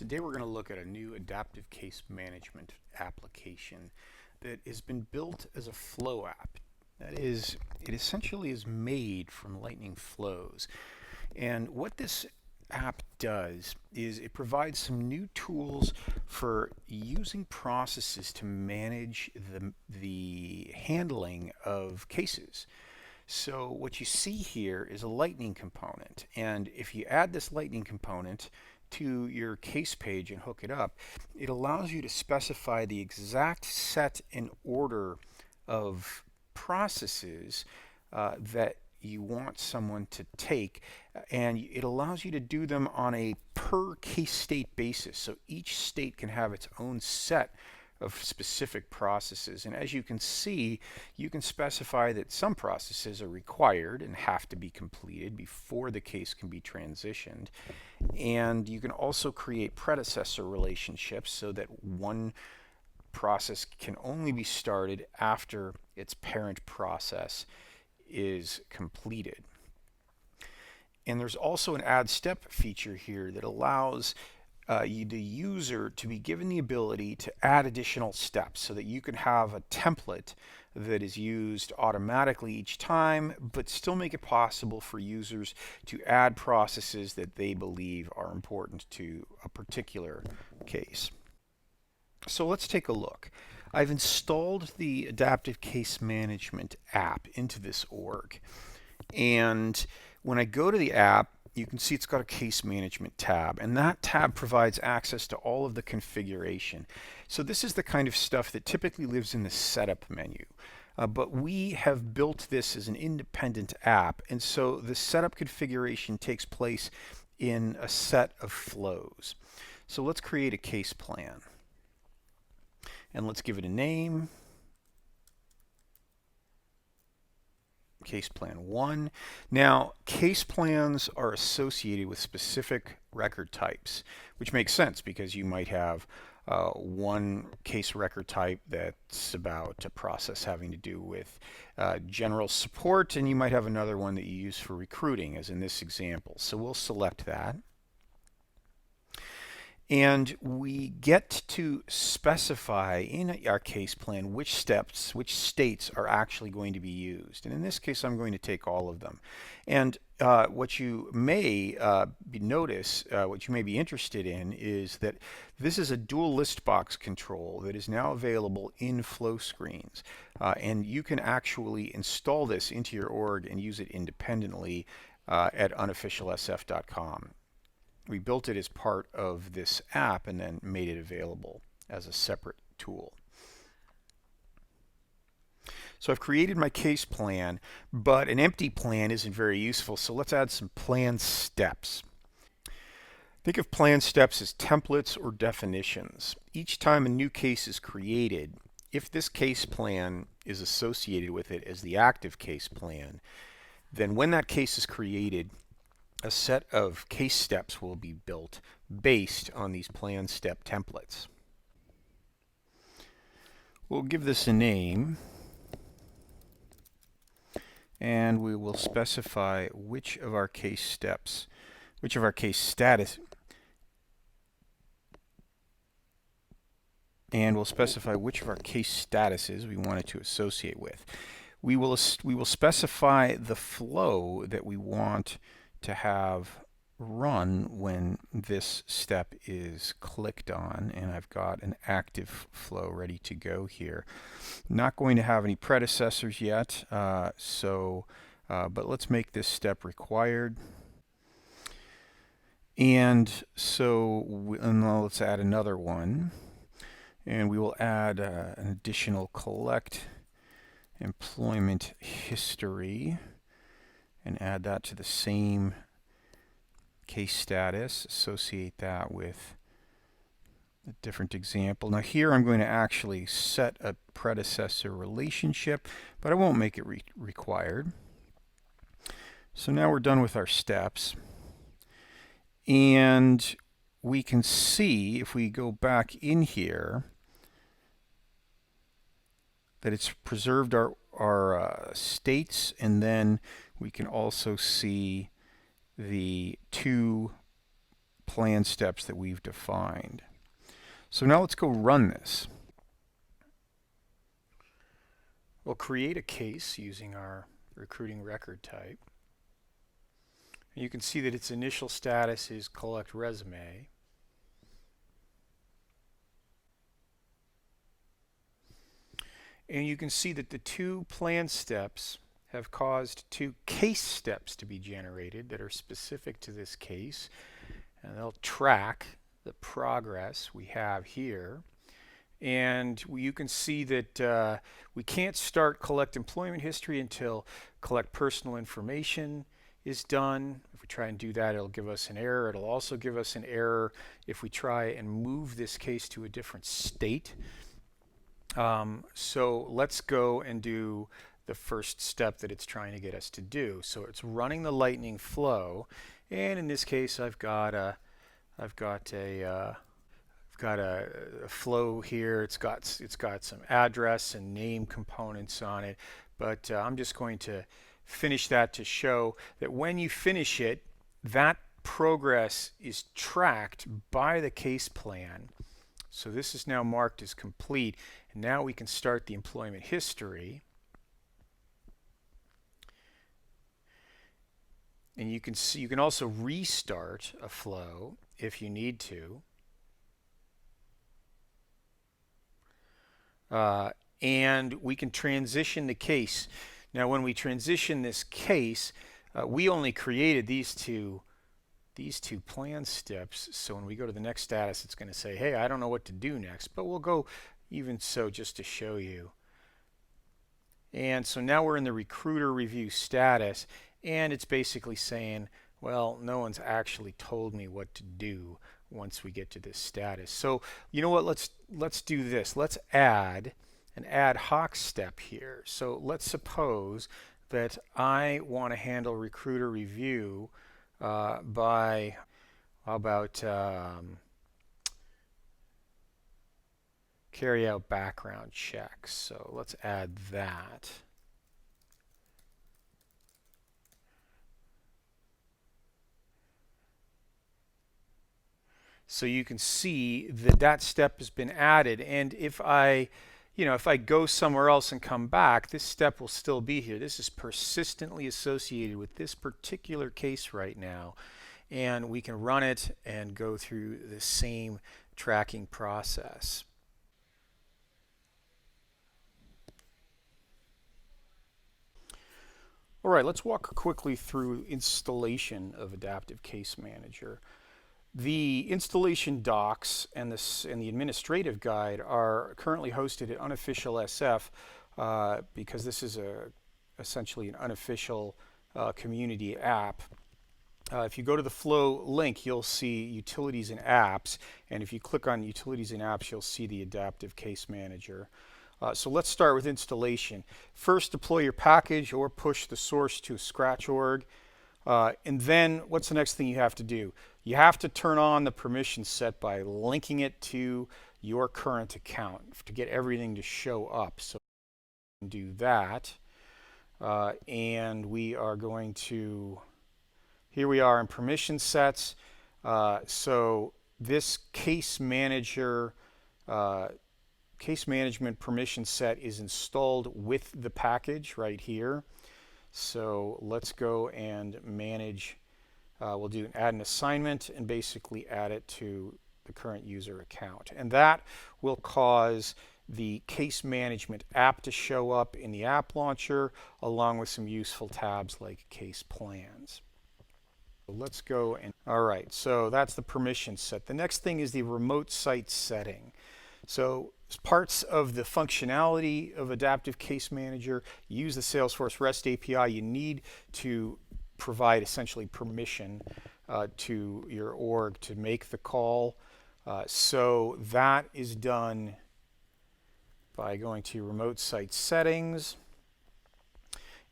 Today we're going to look at a new adaptive case management application that has been built as a flow app. That is, it essentially is made from Lightning flows. And what this app does is it provides some new tools for using processes to manage the handling of cases. So what you see here is a Lightning component, and if you add this Lightning component to your case page and hook it up, it allows you to specify the exact set and order of processes that you want someone to take, and it allows you to do them on a per case state basis. So each state can have its own set of specific processes, and as you can see, you can specify that some processes are required and have to be completed before the case can be transitioned, and you can also create predecessor relationships so that one process can only be started after its parent process is completed. And there's also an add step feature here that allows the user to be given the ability to add additional steps so that you can have a template that is used automatically each time, but still make it possible for users to add processes that they believe are important to a particular case. So let's take a look. I've installed the Adaptive Case Management app into this org, and when I go to the app, you can see it's got a case management tab, and that tab provides access to all of the configuration. So this is the kind of stuff that typically lives in the setup menu. But we have built this as an independent app, and so the setup configuration takes place in a set of flows. So let's create a case plan, and let's give it a name. Case plan 1. Now, case plans are associated with specific record types, which makes sense because you might have one case record type that's about a process having to do with general support, and you might have another one that you use for recruiting, as in this example. So we'll select that. And we get to specify in our case plan which steps, which states are actually going to be used. And in this case, I'm going to take all of them. And what you may notice, what you may be interested in, is that this is a dual list box control that is now available in flow screens. And you can actually install this into your org and use it independently at unofficialsf.com. We built it as part of this app and then made it available as a separate tool. So I've created my case plan, but an empty plan isn't very useful, so let's add some plan steps. Think of plan steps as templates or definitions. Each time a new case is created, if this case plan is associated with it as the active case plan, then when that case is created, a set of case steps will be built based on these plan step templates. We'll give this a name, and we will specify which of our case steps, which of our case status, and we'll specify which of our case statuses we want it to associate with. We will specify the flow that we want to have run when this step is clicked on, and I've got an active flow ready to go here. Not going to have any predecessors yet, but let's make this step required. And so let's add another one, and we will add an additional collect employment history and add that to the same case status, associate that with a different example. Now here I'm going to actually set a predecessor relationship, but I won't make it required. So now we're done with our steps, and we can see, if we go back in here, that it's preserved our states, and then we can also see the two plan steps that we've defined. So now let's go run this. We'll create a case using our recruiting record type. You can see that its initial status is collect resume. And you can see that the two plan steps have caused two case steps to be generated that are specific to this case. And they'll track the progress we have here. And you can see that we can't start collect employment history until collect personal information is done. If we try and do that, it'll give us an error. It'll also give us an error if we try and move this case to a different state. So let's go and do the first step that it's trying to get us to do. So it's running the lightning flow, and in this case I've got a flow here. It's got some address and name components on it, but I'm just going to finish that to show that when you finish it, that progress is tracked by the case plan. So this is now marked as complete, and now we can start the employment history. And you can see you can also restart a flow if you need to. And we can transition the case. Now when we transition this case, we only created these two plan steps, so when we go to the next status it's going to say, hey, I don't know what to do next, but we'll go even so just to show you. And so now we're in the recruiter review status, and it's basically saying, well, no one's actually told me what to do once we get to this status. So you know what, let's do this. Let's add an ad hoc step here. So let's suppose that I want to handle recruiter review by, how about carry out background checks. So let's add that. So you can see that that step has been added, and if I go somewhere else and come back, this step will still be here. This is persistently associated with this particular case right now, and we can run it and go through the same tracking process. All right, let's walk quickly through installation of Adaptive Case Manager. The installation docs and the administrative guide are currently hosted at Unofficial SF because this is essentially an unofficial community app. If you go to the Flow link, you'll see Utilities and Apps, and if you click on Utilities and Apps, you'll see the Adaptive Case Manager. So let's start with installation. First, deploy your package or push the source to a Scratch org. And then what's the next thing you have to do? You have to turn on the permission set by linking it to your current account to get everything to show up. So do that. And we are going to, here we are in permission sets. So this case manager, case management permission set is installed with the package right here. So let's go and manage. We'll do add an assignment and basically add it to the current user account. And that will cause the case management app to show up in the app launcher along with some useful tabs like case plans. So let's go and, all right, so that's the permission set. The next thing is the remote site setting. So as parts of the functionality of Adaptive Case Manager, you use the Salesforce REST API, you need to provide essentially permission to your org to make the call. So that is done by going to remote site settings.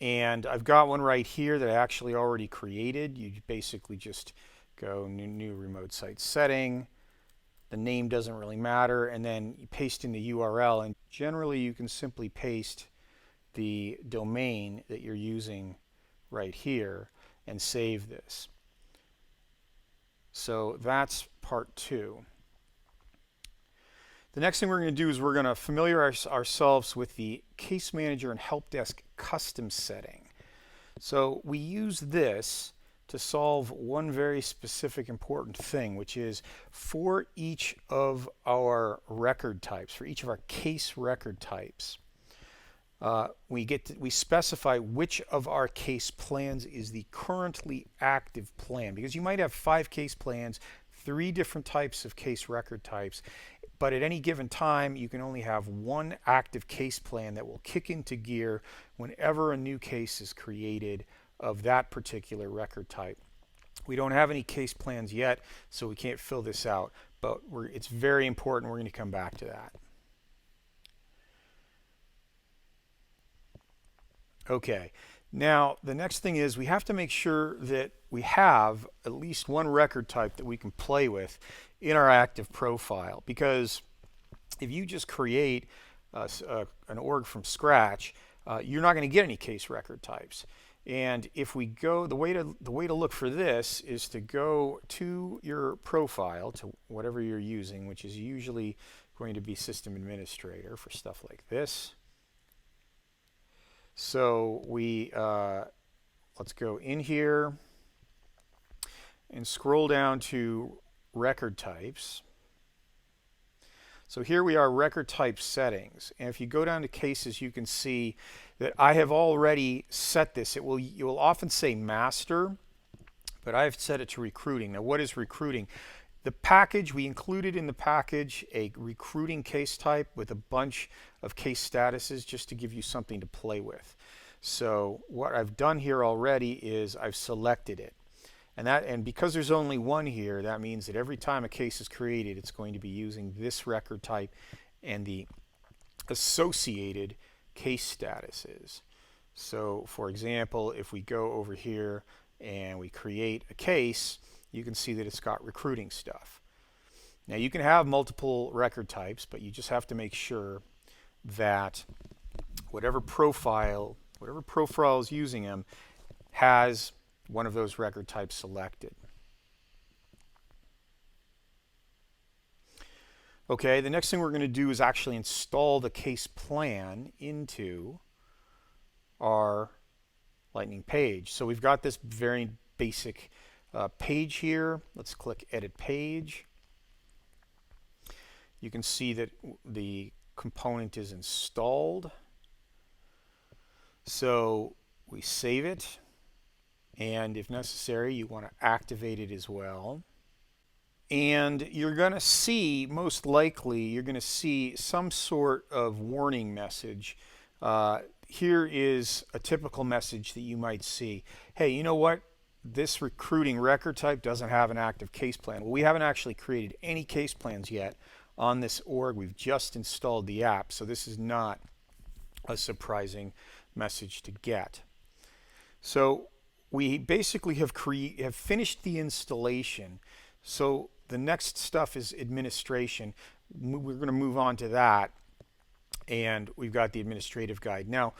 And I've got one right here that I actually already created. You basically just go new remote site setting. The name doesn't really matter, and then you paste in the URL, and generally you can simply paste the domain that you're using right here and save this. So that's part 2. The next thing we're going to do is we're going to familiarize ourselves with the Case Manager and Help Desk custom setting. So we use this to solve one very specific important thing, which is for each of our record types, for each of our case record types, we specify which of our case plans is the currently active plan, because you might have 5 case plans, 3 different types of case record types, but at any given time you can only have one active case plan that will kick into gear whenever a new case is created of that particular record type. We don't have any case plans yet, so we can't fill this out, but it's very important. We're going to come back to that. Okay, now the next thing is we have to make sure that we have at least one record type that we can play with in our active profile, because if you just create an org from scratch, you're not going to get any case record types. And if we go, the way to look for this is to go to your profile, to whatever you're using, which is usually going to be System Administrator for stuff like this. So let's go in here and scroll down to record types. So here we are, record type settings, and if you go down to cases, you can see that I have already set this. You will often say master, but I've set it to recruiting. Now, what is recruiting? The package, we included in the package a recruiting case type with a bunch of case statuses just to give you something to play with. So what I've done here already is I've selected it. And because there's only one here, that means that every time a case is created, it's going to be using this record type and the associated case statuses. So for example, if we go over here and we create a case, you can see that it's got recruiting stuff. Now you can have multiple record types, but you just have to make sure that whatever profile is using them has one of those record types selected. Okay, the next thing we're going to do is actually install the case plan into our Lightning page. So we've got this very basic page here. Let's click Edit Page. You can see that the component is installed. So we save it, and if necessary, you want to activate it as well. And you're going to see, most likely, you're going to see some sort of warning message. Here is a typical message that you might see. Hey, you know what? This recruiting record type doesn't have an active case plan. Well, we haven't actually created any case plans yet on this org. We've just installed the app, so this is not a surprising message to get. So we basically have finished the installation. So the next stuff is administration. We're going to move on to that, and we've got the administrative guide. Now,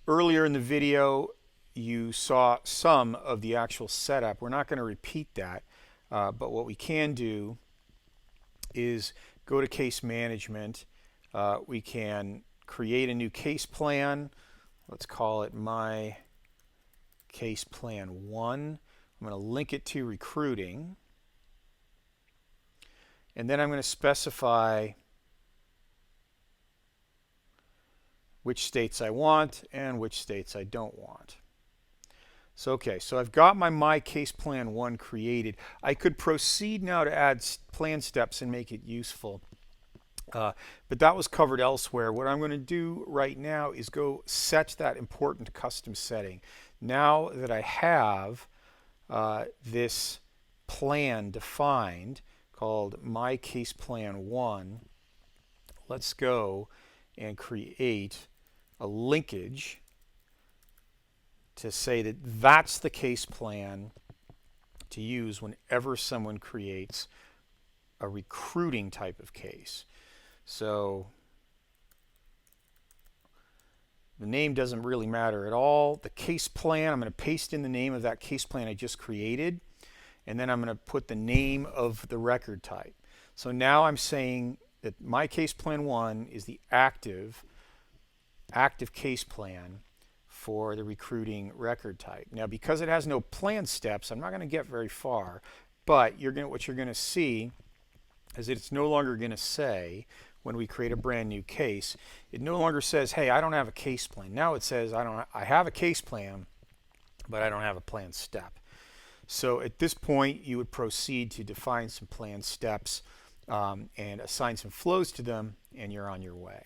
earlier in the video, you saw some of the actual setup. We're not going to repeat that, but what we can do is go to case management. We can create a new case plan. Let's call it my case plan 1. I'm going to link it to recruiting. And then I'm going to specify which states I want and which states I don't want. So okay, so I've got my case plan 1 created. I could proceed now to add plan steps and make it useful. But that was covered elsewhere. What I'm going to do right now is go set that important custom setting. Now that I have this plan defined called my case plan 1, let's go and create a linkage to say that that's the case plan to use whenever someone creates a recruiting type of case. So the name doesn't really matter at all. The case plan, I'm going to paste in the name of that case plan I just created. and then I'm going to put the name of the record type. So now I'm saying that my case plan 1 is the active case plan for the recruiting record type. Now, because it has no plan steps, I'm not going to get very far, but what you're going to see is that it's no longer going to say, when we create a brand new case, it no longer says, hey, I don't have a case plan. Now it says, I have a case plan, but I don't have a plan step. So at this point, you would proceed to define some plan steps and assign some flows to them, and you're on your way.